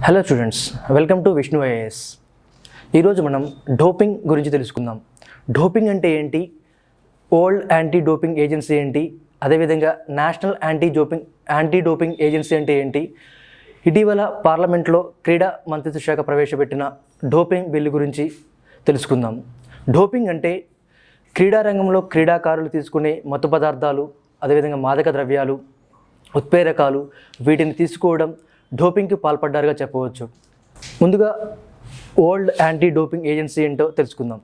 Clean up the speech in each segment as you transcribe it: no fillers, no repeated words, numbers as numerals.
Hello students, welcome to Vishnu IAS. ఈరోజు మనం doping గురించి తెలుసుకుందాం. డోపింగ్ అంటే ఏంటి, వరల్డ్ యాంటీ డోపింగ్ ఏజెన్సీ ఏంటి, అదేవిధంగా నేషనల్ యాంటీ డోపింగ్ ఏజెన్సీ అంటే ఏంటి, ఇటీవల పార్లమెంట్లో క్రీడా మంత్రిత్వ శాఖ ప్రవేశపెట్టిన డోపింగ్ బిల్లు గురించి తెలుసుకుందాం. డోపింగ్ అంటే క్రీడారంగంలో క్రీడాకారులు తీసుకునే మత్తు పదార్థాలు, అదేవిధంగా మాదక ద్రవ్యాలు, ఉత్ప్రేరకాలు, వీటిని తీసుకోవడం డోపింగ్కి పాల్పడ్డారుగా చెప్పవచ్చు. ముందుగా వరల్డ్ యాంటీ డోపింగ్ ఏజెన్సీ ఏంటో తెలుసుకుందాం.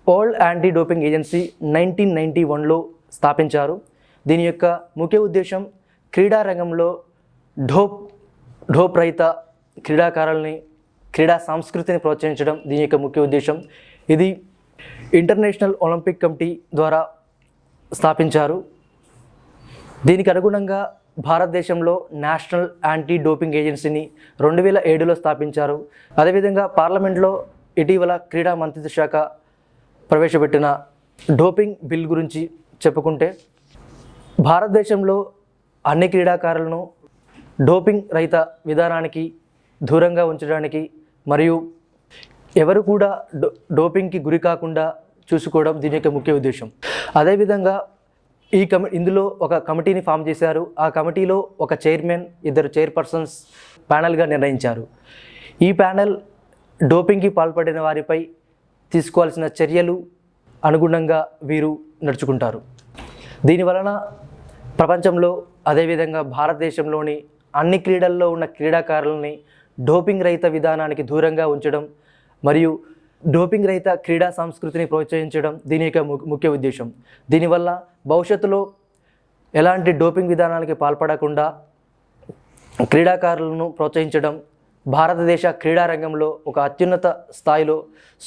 వరల్డ్ యాంటీ డోపింగ్ ఏజెన్సీ 1991లో స్థాపించారు. దీని యొక్క ముఖ్య ఉద్దేశం క్రీడారంగంలో డోప్ రహిత క్రీడాకారుల్ని, క్రీడా సంస్కృతిని ప్రోత్సహించడం దీని యొక్క ముఖ్య ఉద్దేశం. ఇది ఇంటర్నేషనల్ ఒలింపిక్ కమిటీ ద్వారా స్థాపించారు. దీనికి అనుగుణంగా భారతదేశంలో నేషనల్ యాంటీ డోపింగ్ ఏజెన్సీని 2007లో స్థాపించారు. అదేవిధంగా పార్లమెంట్లో ఇటీవల క్రీడా మంత్రిత్వ శాఖ ప్రవేశపెట్టిన డోపింగ్ బిల్ గురించి చెప్పుకుంటే, భారతదేశంలో అన్ని క్రీడాకారులను డోపింగ్ రహిత విధానానికి దూరంగా ఉంచడానికి మరియు ఎవరు కూడా డోపింగ్కి గురి కాకుండా చూసుకోవడం దీని యొక్క ముఖ్య ఉద్దేశం. అదేవిధంగా ఇందులో ఒక కమిటీని ఫామ్ చేశారు. ఆ కమిటీలో ఒక చైర్మన్, 2 చైర్పర్సన్స్ ప్యానెల్గా నిర్ణయించారు. ఈ ప్యానెల్ డోపింగ్కి పాల్పడిన వారిపై తీసుకోవాల్సిన చర్యలు అనుగుణంగా వీరు నడుచుకుంటారు. దీనివలన ప్రపంచంలో, అదేవిధంగా భారతదేశంలోని అన్ని క్రీడల్లో ఉన్న క్రీడాకారులని డోపింగ్ రహిత విధానానికి దూరంగా ఉంచడం మరియు డోపింగ్ రహిత క్రీడా సంస్కృతిని ప్రోత్సహించడం దీని యొక్క ముఖ్య ఉద్దేశం. దీనివల్ల భవిష్యత్తులో ఎలాంటి డోపింగ్ విధానానికి పాల్పడకుండా క్రీడాకారులను ప్రోత్సహించడం భారతదేశ క్రీడారంగంలో ఒక అత్యున్నత స్థాయిలో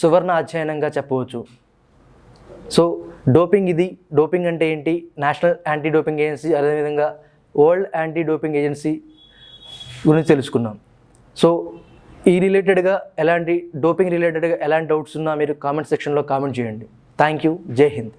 సువర్ణ అధ్యయనంగా చెప్పవచ్చు. సో డోపింగ్ అంటే ఏంటి, నేషనల్ యాంటీ డోపింగ్ ఏజెన్సీ, అదేవిధంగా వరల్డ్ యాంటీ డోపింగ్ ఏజెన్సీ గురించి తెలుసుకున్నాం. సో డోపింగ్ రిలేటెడ్గా ఎలాంటి డౌట్స్ ఉన్నా మీరు కామెంట్ సెక్షన్లో కామెంట్ చేయండి. Thank you. జై హింద్.